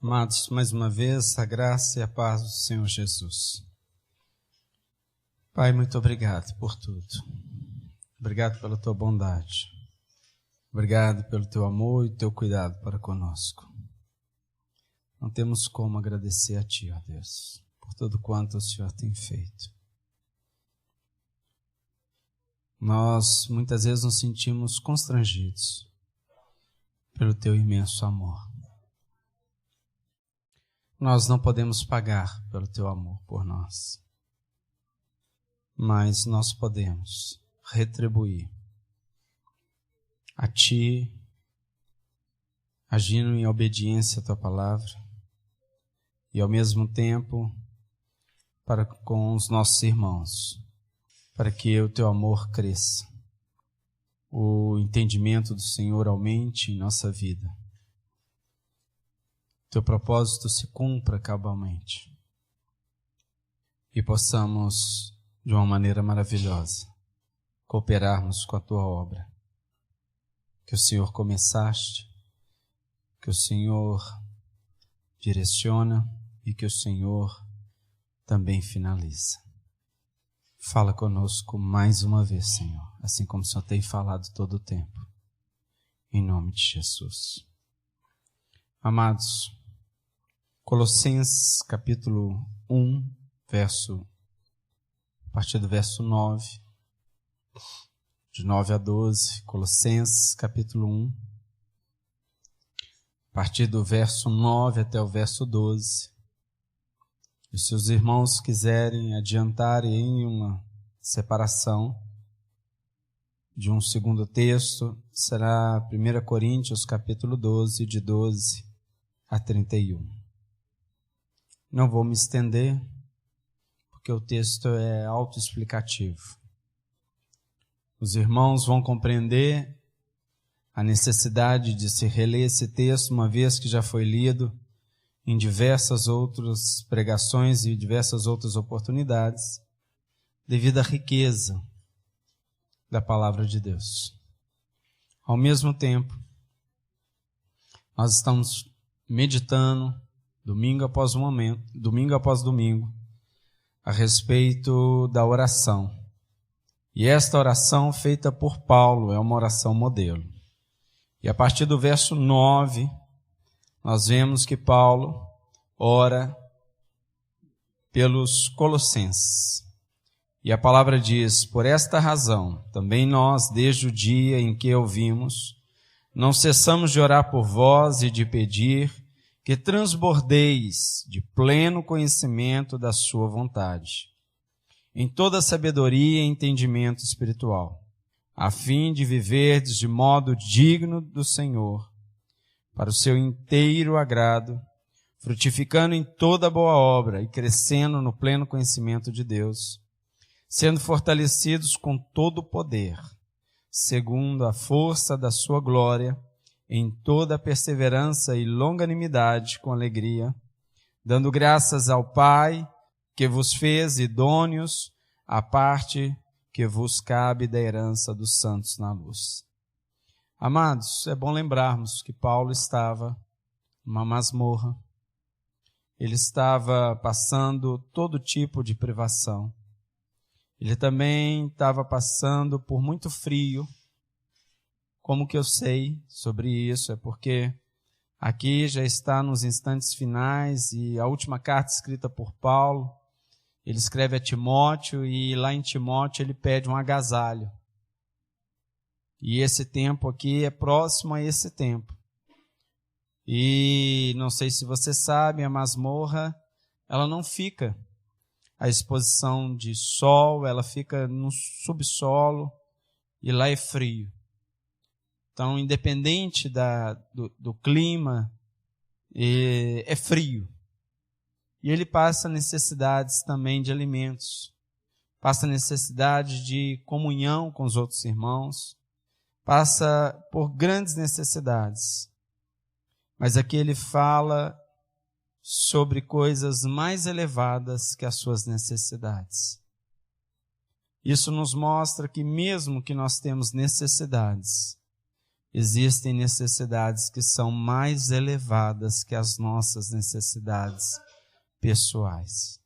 Amados, mais uma vez, a graça e a paz do Senhor Jesus. Pai, muito obrigado por tudo. Obrigado pela tua bondade. Obrigado pelo teu amor e teu cuidado para conosco. Não temos como agradecer a Ti, ó Deus, por tudo quanto o Senhor tem feito. Nós muitas vezes nos sentimos constrangidos pelo teu imenso amor. Nós não podemos pagar pelo teu amor por nós, mas nós podemos retribuir a Ti, agindo em obediência à Tua palavra e ao mesmo tempo para com os nossos irmãos, para que o Teu amor cresça, o entendimento do Senhor aumente em nossa vida, Teu propósito se cumpra cabalmente e possamos, de uma maneira maravilhosa, cooperarmos com a Tua obra, que o Senhor começaste, que o Senhor direciona e que o Senhor também finaliza. Fala conosco mais uma vez, Senhor, assim como o Senhor tem falado todo o tempo, em nome de Jesus. Amados, Colossenses capítulo 1, a partir do verso 9, de 9 a 12, Colossenses capítulo 1, a partir do verso 9 até o verso 12. E se os irmãos quiserem adiantar em uma separação de um segundo texto, será 1 Coríntios capítulo 12, de 12 a 31. Não vou me estender, porque o texto é autoexplicativo. Os irmãos vão compreender a necessidade de se reler esse texto, uma vez que já foi lido em diversas outras pregações e diversas outras oportunidades, devido à riqueza da palavra de Deus. Ao mesmo tempo, nós estamos meditando domingo após domingo, a respeito da oração. E esta oração feita por Paulo é uma oração modelo. E a partir do verso 9, nós vemos que Paulo ora pelos colossenses. E a palavra diz: por esta razão, também nós, desde o dia em que ouvimos, não cessamos de orar por vós e de pedir que transbordeis de pleno conhecimento da sua vontade, em toda sabedoria e entendimento espiritual, a fim de viverdes de modo digno do Senhor, para o seu inteiro agrado, frutificando em toda boa obra e crescendo no pleno conhecimento de Deus, sendo fortalecidos com todo o poder, segundo a força da sua glória, em toda perseverança e longanimidade com alegria, dando graças ao Pai que vos fez idôneos à parte que vos cabe da herança dos santos na luz. Amados, é bom lembrarmos que Paulo estava numa masmorra, ele estava passando todo tipo de privação, ele também estava passando por muito frio. Como que eu sei sobre isso? É porque aqui já está nos instantes finais e a última carta escrita por Paulo, ele escreve a Timóteo e lá em Timóteo ele pede um agasalho. E esse tempo aqui é próximo a esse tempo. E não sei se você sabe, a masmorra, ela não fica à exposição de sol, ela fica no subsolo e lá é frio. Então, independente do clima, é frio. E ele passa necessidades também de alimentos, passa necessidade de comunhão com os outros irmãos, passa por grandes necessidades. Mas aqui ele fala sobre coisas mais elevadas que as suas necessidades. Isso nos mostra que mesmo que nós temos necessidades, existem necessidades que são mais elevadas que as nossas necessidades pessoais.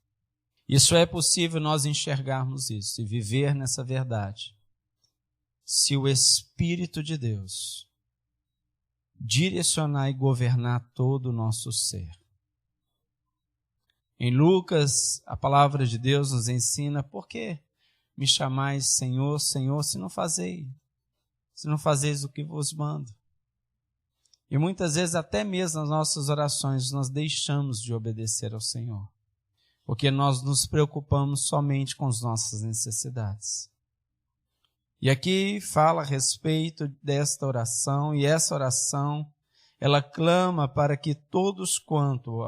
Isso é possível nós enxergarmos isso e viver nessa verdade, se o Espírito de Deus direcionar e governar todo o nosso ser. Em Lucas, a palavra de Deus nos ensina: por que me chamais Senhor, Senhor, se não fazeis o que vos mando? E muitas vezes, até mesmo nas nossas orações, nós deixamos de obedecer ao Senhor, porque nós nos preocupamos somente com as nossas necessidades. E aqui fala a respeito desta oração, e essa oração, ela clama para que todos quanto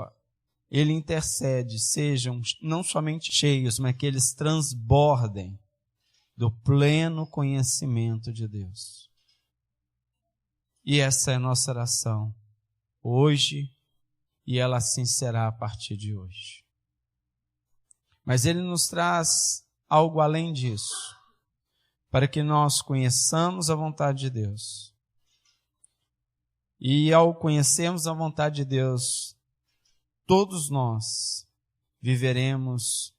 Ele intercede sejam não somente cheios, mas que eles transbordem do pleno conhecimento de Deus. E essa é a nossa oração hoje, e ela assim será a partir de hoje. Mas Ele nos traz algo além disso, para que nós conheçamos a vontade de Deus. E ao conhecermos a vontade de Deus, todos nós viveremos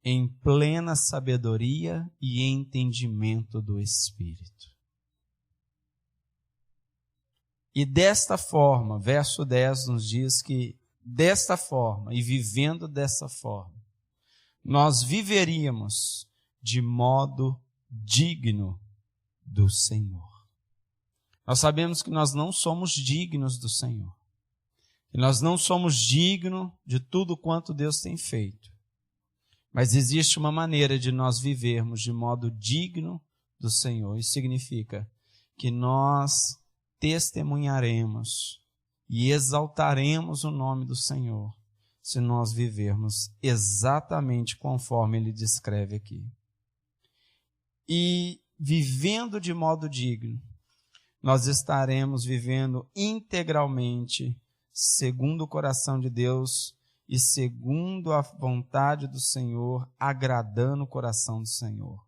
em plena sabedoria e entendimento do Espírito. E desta forma, verso 10 nos diz que desta forma, e vivendo dessa forma, nós viveríamos de modo digno do Senhor. Nós sabemos que nós não somos dignos do Senhor. Que nós não somos dignos de tudo quanto Deus tem feito. Mas existe uma maneira de nós vivermos de modo digno do Senhor. Isso significa que nós testemunharemos e exaltaremos o nome do Senhor se nós vivermos exatamente conforme Ele descreve aqui. E vivendo de modo digno, nós estaremos vivendo integralmente segundo o coração de Deus e segundo a vontade do Senhor, agradando o coração do Senhor.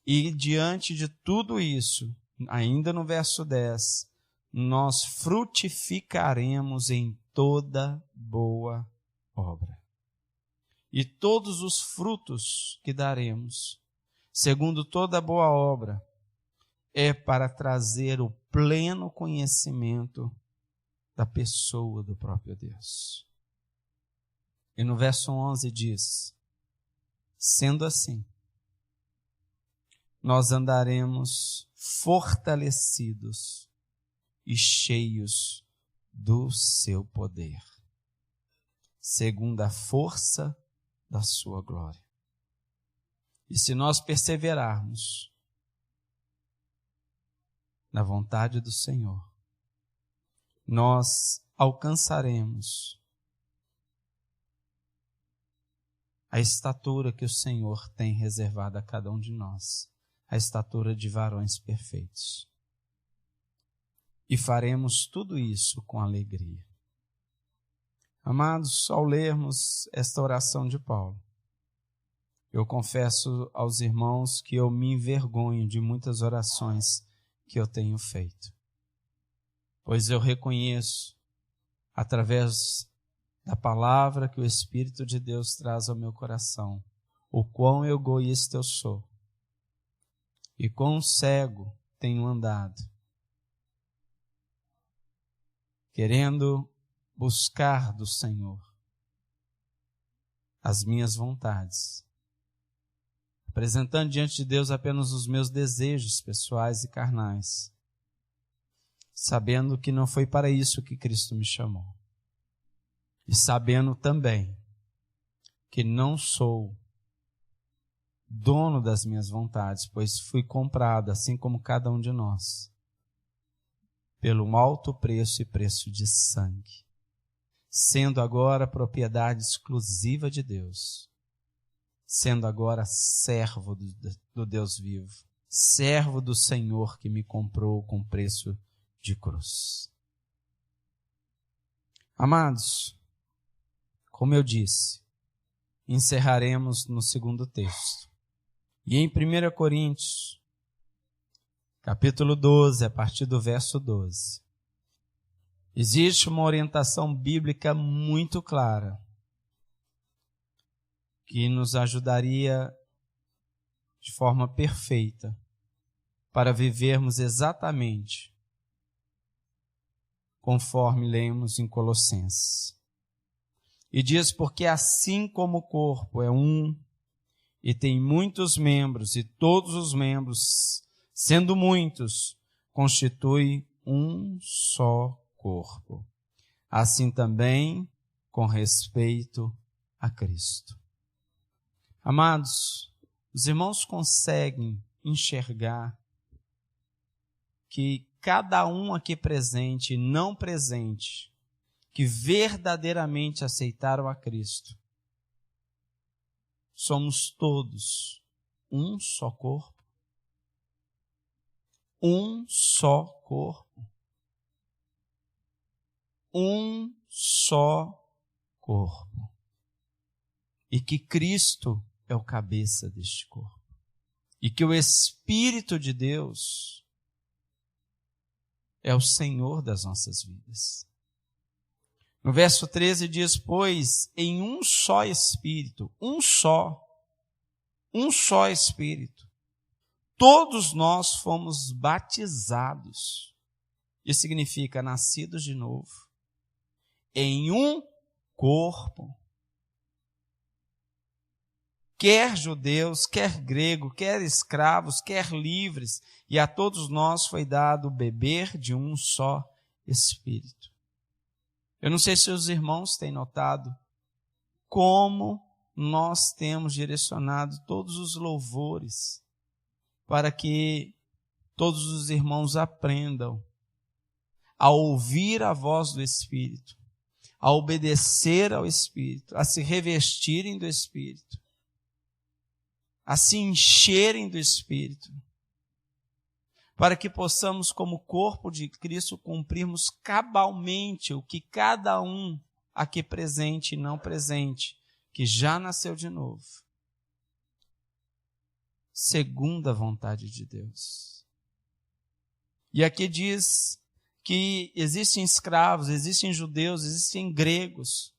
E diante de tudo isso, ainda no verso 10, nós frutificaremos em toda boa obra. E todos os frutos que daremos, segundo toda boa obra, é para trazer o pleno conhecimento da pessoa do próprio Deus. E no verso 11 diz: sendo assim, nós andaremos fortalecidos e cheios do seu poder, segundo a força da sua glória. E se nós perseverarmos na vontade do Senhor, nós alcançaremos a estatura que o Senhor tem reservado a cada um de nós, a estatura de varões perfeitos. E faremos tudo isso com alegria. Amados, ao lermos esta oração de Paulo, eu confesso aos irmãos que eu me envergonho de muitas orações que eu tenho feito. Pois eu reconheço, através da palavra que o Espírito de Deus traz ao meu coração, o quão egoísta eu sou e quão cego tenho andado, querendo buscar do Senhor as minhas vontades, apresentando diante de Deus apenas os meus desejos pessoais e carnais, sabendo que não foi para isso que Cristo me chamou. E sabendo também que não sou dono das minhas vontades, pois fui comprado, assim como cada um de nós, pelo alto preço e preço de sangue, sendo agora propriedade exclusiva de Deus, sendo agora servo do Deus vivo, servo do Senhor que me comprou com preço de cruz. Amados, como eu disse, encerraremos no segundo texto. E em 1 Coríntios, capítulo 12, a partir do verso 12. Existe uma orientação bíblica muito clara que nos ajudaria de forma perfeita para vivermos exatamente conforme lemos em Colossenses. E diz: porque assim como o corpo é um e tem muitos membros, e todos os membros, sendo muitos, constitui um só corpo, assim também com respeito a Cristo. Amados, os irmãos conseguem enxergar que cada um aqui presente e não presente, que verdadeiramente aceitaram a Cristo, somos todos um só corpo? Um só corpo. Um só corpo. E que Cristo é o cabeça deste corpo. E que o Espírito de Deus é o Senhor das nossas vidas. No verso 13 diz: pois em um só Espírito, um só Espírito, todos nós fomos batizados. Isso significa nascidos de novo, em um corpo. Quer judeus, quer grego, quer escravos, quer livres, e a todos nós foi dado beber de um só Espírito. Eu não sei se os irmãos têm notado como nós temos direcionado todos os louvores para que todos os irmãos aprendam a ouvir a voz do Espírito, a obedecer ao Espírito, a se revestirem do Espírito, a se encherem do Espírito, para que possamos, como corpo de Cristo, cumprirmos cabalmente o que cada um aqui presente e não presente, que já nasceu de novo, segundo a vontade de Deus. E aqui diz que existem escravos, existem judeus, existem gregos,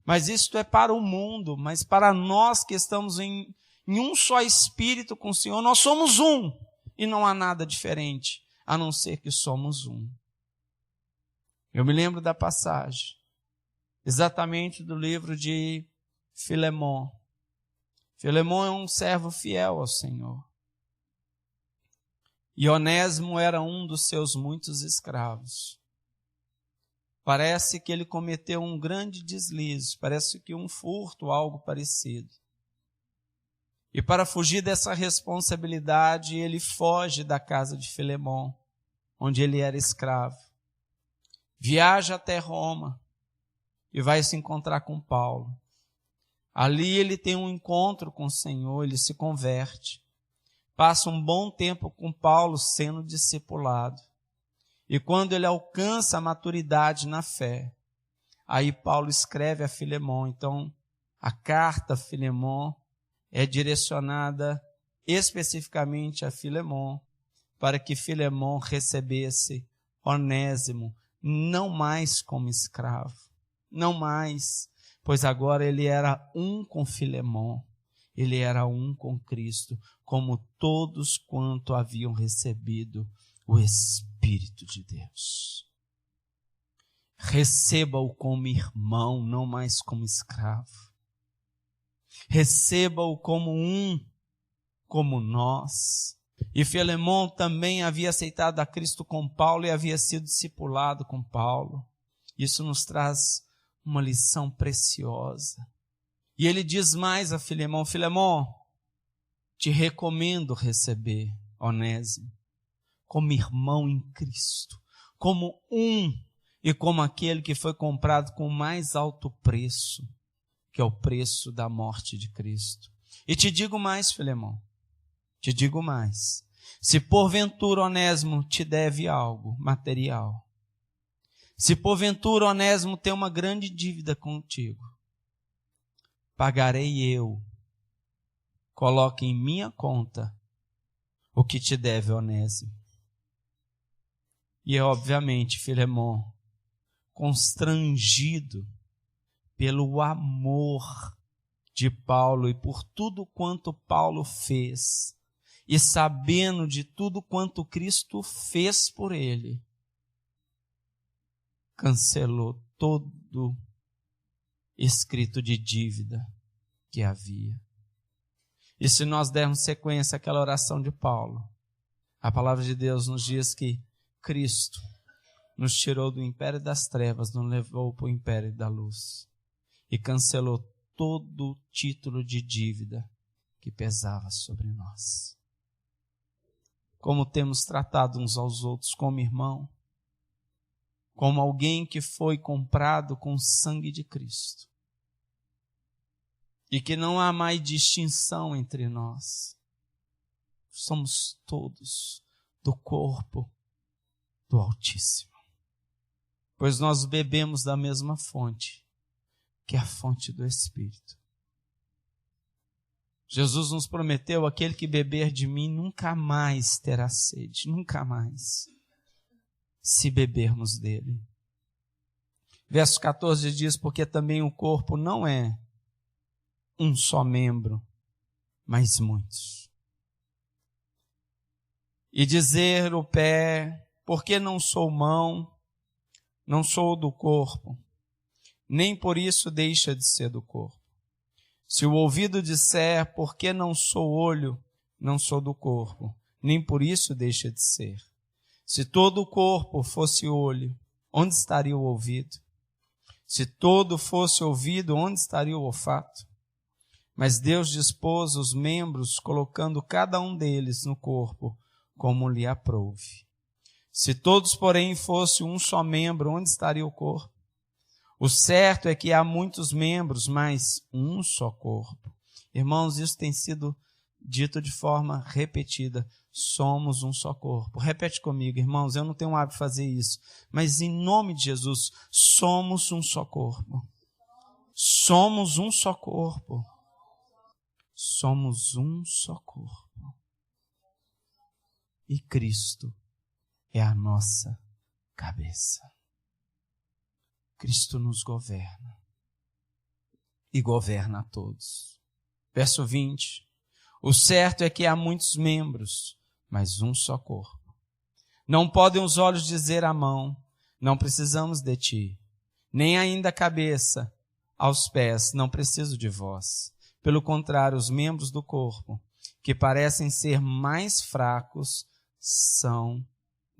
mas isto é para o mundo, mas para nós que estamos em um só Espírito com o Senhor, nós somos um, e não há nada diferente, a não ser que somos um. Eu me lembro da passagem, exatamente do livro de Filemão. Filemão é um servo fiel ao Senhor. E Onésimo era um dos seus muitos escravos. Parece que ele cometeu um grande deslize, parece que um furto, algo parecido. E para fugir dessa responsabilidade, ele foge da casa de Filemão, onde ele era escravo. Viaja até Roma e vai se encontrar com Paulo. Ali ele tem um encontro com o Senhor, ele se converte. Passa um bom tempo com Paulo sendo discipulado. E quando ele alcança a maturidade na fé, aí Paulo escreve a Filemão. Então, a carta a Filemão é direcionada especificamente a Filemão, para que Filemão recebesse Onésimo, não mais como escravo, não mais, pois agora ele era um com Filemão, ele era um com Cristo, como todos quanto haviam recebido o Espírito de Deus. Receba-o como irmão, não mais como escravo. Receba-o como um, como nós. E Filemão também havia aceitado a Cristo com Paulo e havia sido discipulado com Paulo. Isso nos traz uma lição preciosa. E ele diz mais a Filemão: Filemão, te recomendo receber Onésimo como irmão em Cristo, como um e como aquele que foi comprado com o mais alto preço, que é o preço da morte de Cristo. E te digo mais, Filemão, te digo mais. Se porventura Onésimo te deve algo material, se porventura Onésimo tem uma grande dívida contigo, pagarei eu. Coloque em minha conta o que te deve Onésimo. E, obviamente, Filemon, constrangido pelo amor de Paulo e por tudo quanto Paulo fez, e sabendo de tudo quanto Cristo fez por ele, cancelou todo escrito de dívida que havia. E se nós dermos sequência àquela oração de Paulo, a palavra de Deus nos diz que Cristo nos tirou do império das trevas, nos levou para o império da luz e cancelou todo o título de dívida que pesava sobre nós. Como temos tratado uns aos outros como irmão, como alguém que foi comprado com o sangue de Cristo. E que não há mais distinção entre nós. Somos todos do corpo do Altíssimo. Pois nós bebemos da mesma fonte, que é a fonte do Espírito. Jesus nos prometeu: aquele que beber de mim nunca mais terá sede, nunca mais, se bebermos dele. Verso 14 diz: porque também o corpo não é um só membro, mas muitos. E dizer o pé: porque não sou mão, não sou do corpo, nem por isso deixa de ser do corpo. Se o ouvido disser: porque não sou olho, não sou do corpo, nem por isso deixa de ser. Se todo o corpo fosse olho, onde estaria o ouvido? Se todo fosse ouvido, onde estaria o olfato? Mas Deus dispôs os membros, colocando cada um deles no corpo, como lhe aprouve. Se todos, porém, fossem um só membro, onde estaria o corpo? O certo é que há muitos membros, mas um só corpo. Irmãos, isso tem sido dito de forma repetida. Somos um só corpo. Repete comigo, irmãos, eu não tenho o hábito de fazer isso. Mas em nome de Jesus, somos um só corpo. Somos um só corpo. Somos um só corpo. E Cristo é a nossa cabeça. Cristo nos governa e governa a todos. Verso 20. O certo é que há muitos membros, mas um só corpo. Não podem os olhos dizer à mão: não precisamos de ti, nem ainda a cabeça aos pés: não preciso de vós. Pelo contrário, os membros do corpo, que parecem ser mais fracos, são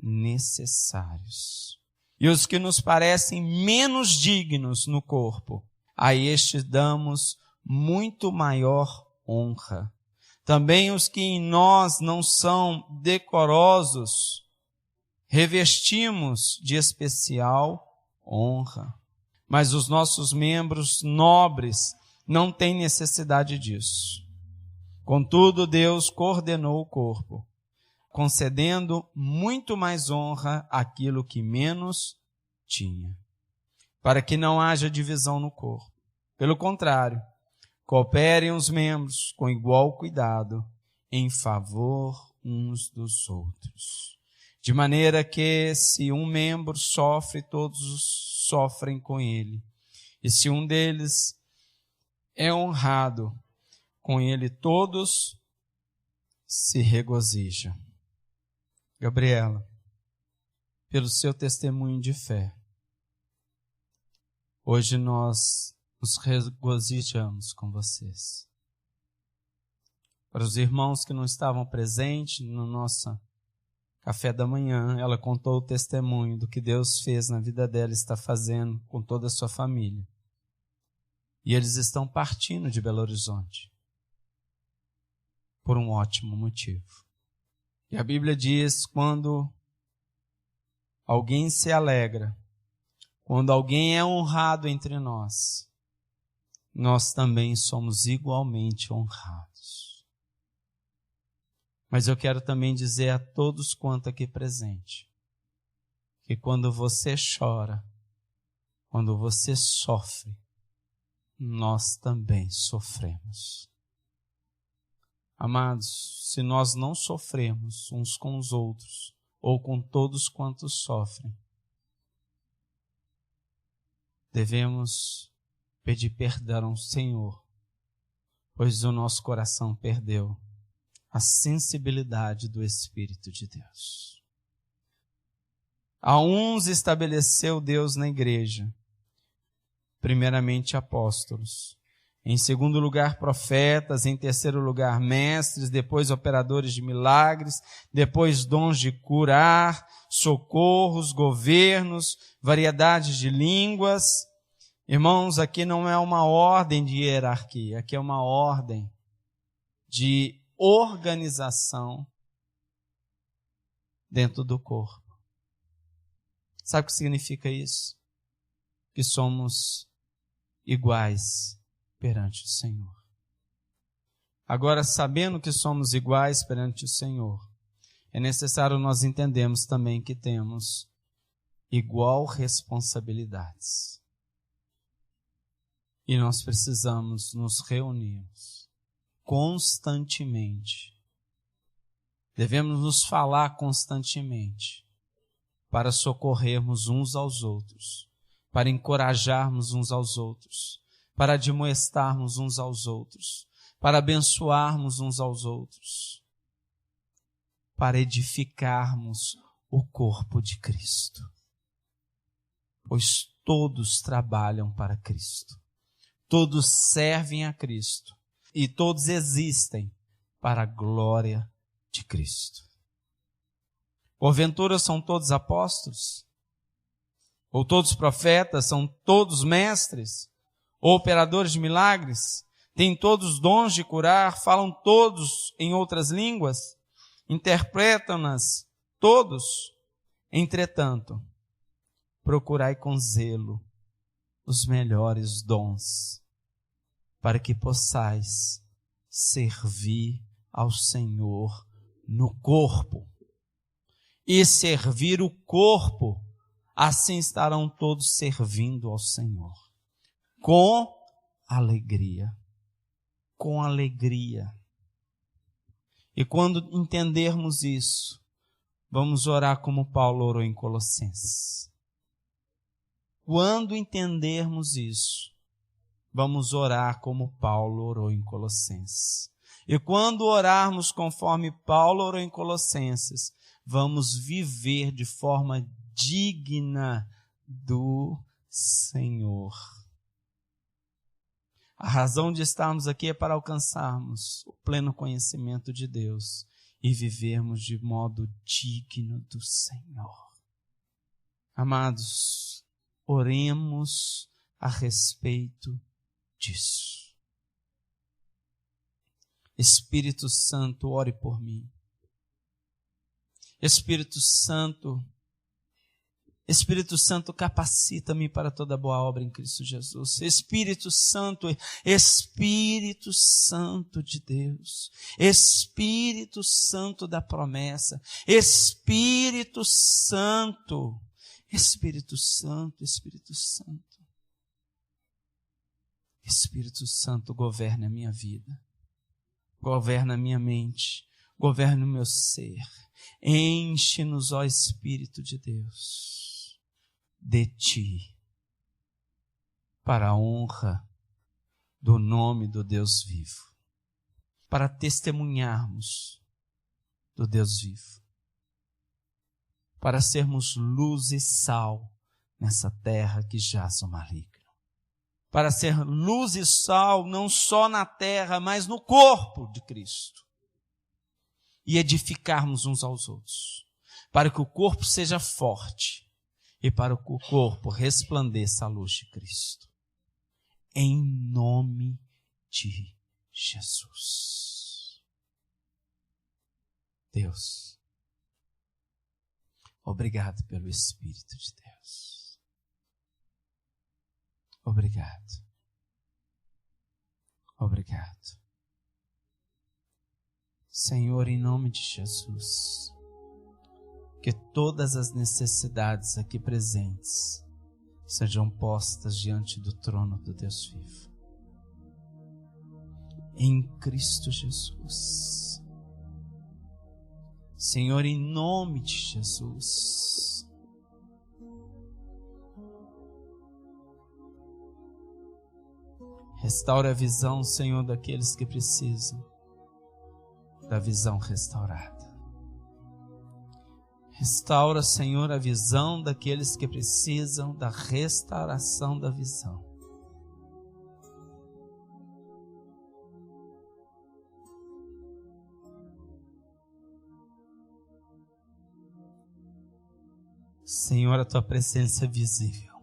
necessários. E os que nos parecem menos dignos no corpo, a estes damos muito maior honra. Também os que em nós não são decorosos, revestimos de especial honra. Mas os nossos membros nobres não têm necessidade disso. Contudo, Deus coordenou o corpo, concedendo muito mais honra àquilo que menos tinha, para que não haja divisão no corpo. Pelo contrário, cooperem os membros com igual cuidado em favor uns dos outros. De maneira que, se um membro sofre, todos sofrem com ele. E se um deles é honrado, com ele todos se regozijam. Gabriela, pelo seu testemunho de fé, hoje nós nos regozijamos com vocês. Para os irmãos que não estavam presentes no nosso café da manhã, ela contou o testemunho do que Deus fez na vida dela e está fazendo com toda a sua família. E eles estão partindo de Belo Horizonte por um ótimo motivo. E a Bíblia diz: quando alguém se alegra, quando alguém é honrado entre nós, nós também somos igualmente honrados. Mas eu quero também dizer a todos quanto aqui presente, que quando você chora, quando você sofre, nós também sofremos. Amados, se nós não sofremos uns com os outros, ou com todos quantos sofrem, devemos pedir perdão ao Senhor, pois o nosso coração perdeu a sensibilidade do Espírito de Deus. A uns estabeleceu Deus na igreja, primeiramente apóstolos, em segundo lugar profetas, em terceiro lugar mestres, depois operadores de milagres, depois dons de curar, socorros, governos, variedades de línguas. Irmãos, aqui não é uma ordem de hierarquia, aqui é uma ordem de organização dentro do corpo. Sabe o que significa isso? Que somos iguais perante o Senhor. Agora, sabendo que somos iguais perante o Senhor, é necessário nós entendermos também que temos igual responsabilidades. E nós precisamos nos reunirmos constantemente. Devemos nos falar constantemente para socorrermos uns aos outros, para encorajarmos uns aos outros, para admoestarmos uns aos outros, para abençoarmos uns aos outros, para edificarmos o corpo de Cristo. Pois todos trabalham para Cristo, todos servem a Cristo e todos existem para a glória de Cristo. Porventura são todos apóstolos? Ou todos profetas? São todos mestres? Ou operadores de milagres? Têm todos dons de curar? Falam todos em outras línguas? Interpretam-nas todos? Entretanto, procurai com zelo os melhores dons, para que possais servir ao Senhor no corpo. E servir o corpo, assim estarão todos servindo ao Senhor. Com alegria. Com alegria. E quando entendermos isso, vamos orar como Paulo orou em Colossenses. Quando entendermos isso, vamos orar como Paulo orou em Colossenses. E quando orarmos conforme Paulo orou em Colossenses, vamos viver de forma digna do Senhor. A razão de estarmos aqui é para alcançarmos o pleno conhecimento de Deus e vivermos de modo digno do Senhor. Amados, oremos a respeito disso. Espírito Santo, ore por mim. Espírito Santo, capacita-me para toda boa obra em Cristo Jesus. Espírito Santo de Deus, Espírito Santo da promessa, Espírito Santo, Espírito Santo, governa a minha vida, governa a minha mente, governa o meu ser. Enche-nos, ó Espírito de Deus, de Ti, para a honra do nome do Deus vivo, para testemunharmos do Deus vivo, para sermos luz e sal nessa terra que jaz o maligno, para ser luz e sal não só na terra, mas no corpo de Cristo, e edificarmos uns aos outros, para que o corpo seja forte e para que o corpo resplandeça a luz de Cristo. Em nome de Jesus. Deus, obrigado pelo Espírito de Deus. Obrigado. Obrigado. Senhor, em nome de Jesus, que todas as necessidades aqui presentes sejam postas diante do trono do Deus vivo. Em Cristo Jesus. Senhor, em nome de Jesus. Restaura a visão, Senhor, daqueles que precisam da visão restaurada. Restaura, Senhor, a visão daqueles que precisam da restauração da visão. Senhor, a tua presença é visível.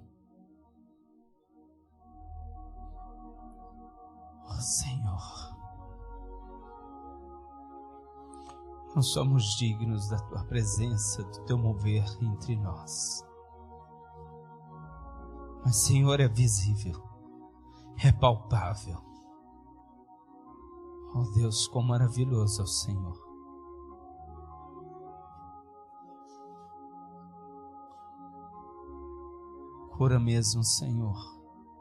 Oh, Senhor, não somos dignos da tua presença, do teu mover entre nós. Mas, Senhor, é visível, é palpável. Oh, Deus, quão maravilhoso é o Senhor. Cura mesmo, Senhor,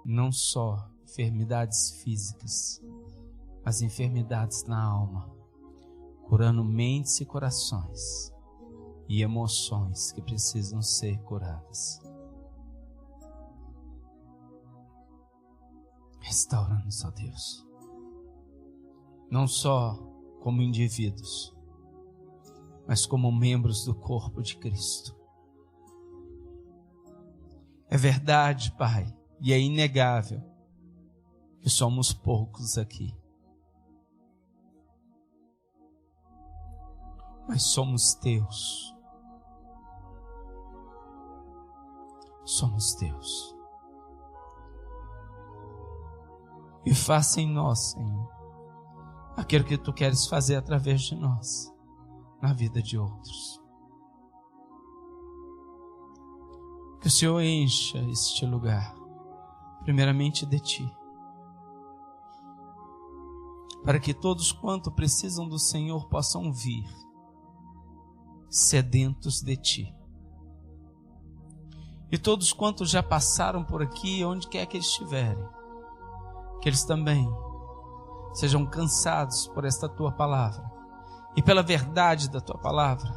não só enfermidades físicas, mas enfermidades na alma, curando mentes e corações e emoções que precisam ser curadas. Restaura-nos, ó Deus, não só como indivíduos, mas como membros do corpo de Cristo. É verdade, Pai, e é inegável que somos poucos aqui. Mas somos teus. Somos teus. E faça em nós, Senhor, aquilo que tu queres fazer através de nós, na vida de outros. Que o Senhor encha este lugar, primeiramente de Ti, para que todos quanto precisam do Senhor possam vir, sedentos de Ti. E todos quantos já passaram por aqui, onde quer que eles estiverem, que eles também sejam cansados por esta Tua palavra e pela verdade da Tua palavra,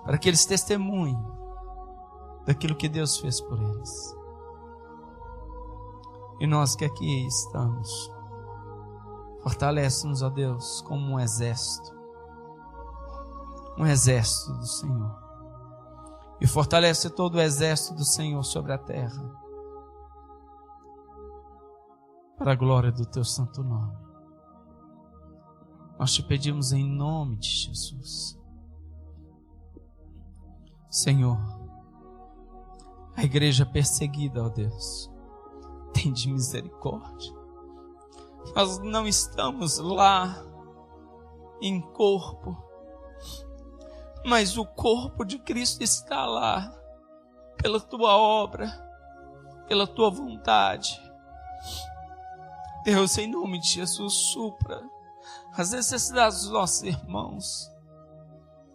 para que eles testemunhem daquilo que Deus fez por eles. E nós que aqui estamos, fortalece-nos, ó Deus, como um exército do Senhor. E fortalece todo o exército do Senhor sobre a terra, para a glória do Teu santo nome. Nós te pedimos em nome de Jesus. Senhor, a igreja perseguida, ó Deus, tende misericórdia. Nós não estamos lá em corpo, mas o corpo de Cristo está lá pela Tua obra, pela Tua vontade. Deus, em nome de Jesus, supra as necessidades dos nossos irmãos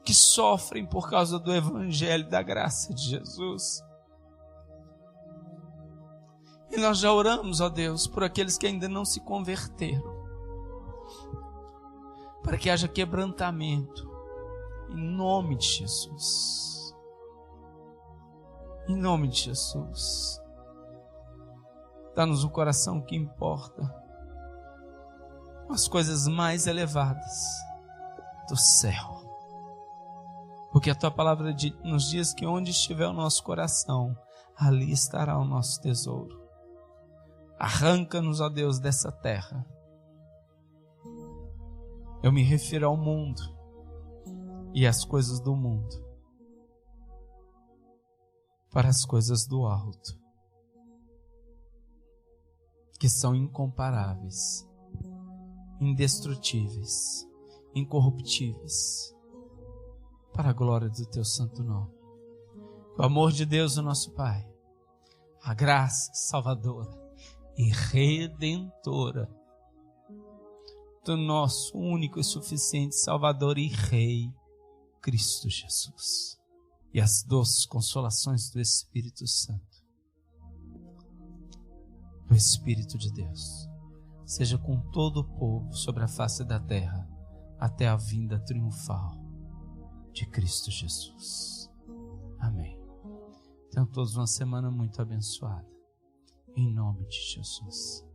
que sofrem por causa do Evangelho da graça de Jesus. E nós já oramos, ó Deus, por aqueles que ainda não se converteram, para que haja quebrantamento, em nome de Jesus. Em nome de Jesus. Dá-nos o coração que importa, as coisas mais elevadas do céu. Porque a Tua palavra nos diz que onde estiver o nosso coração, ali estará o nosso tesouro. Arranca-nos, ó Deus, dessa terra. Eu me refiro ao mundo e às coisas do mundo, para as coisas do alto, que são incomparáveis, indestrutíveis, incorruptíveis, para a glória do Teu santo nome. O amor de Deus, o nosso Pai, a graça salvadora e redentora do nosso único e suficiente Salvador e Rei, Cristo Jesus, e as doces consolações do Espírito Santo, do Espírito de Deus, seja com todo o povo sobre a face da terra, até a vinda triunfal de Cristo Jesus. Amém. Tenham todos uma semana muito abençoada. Em nome de Jesus.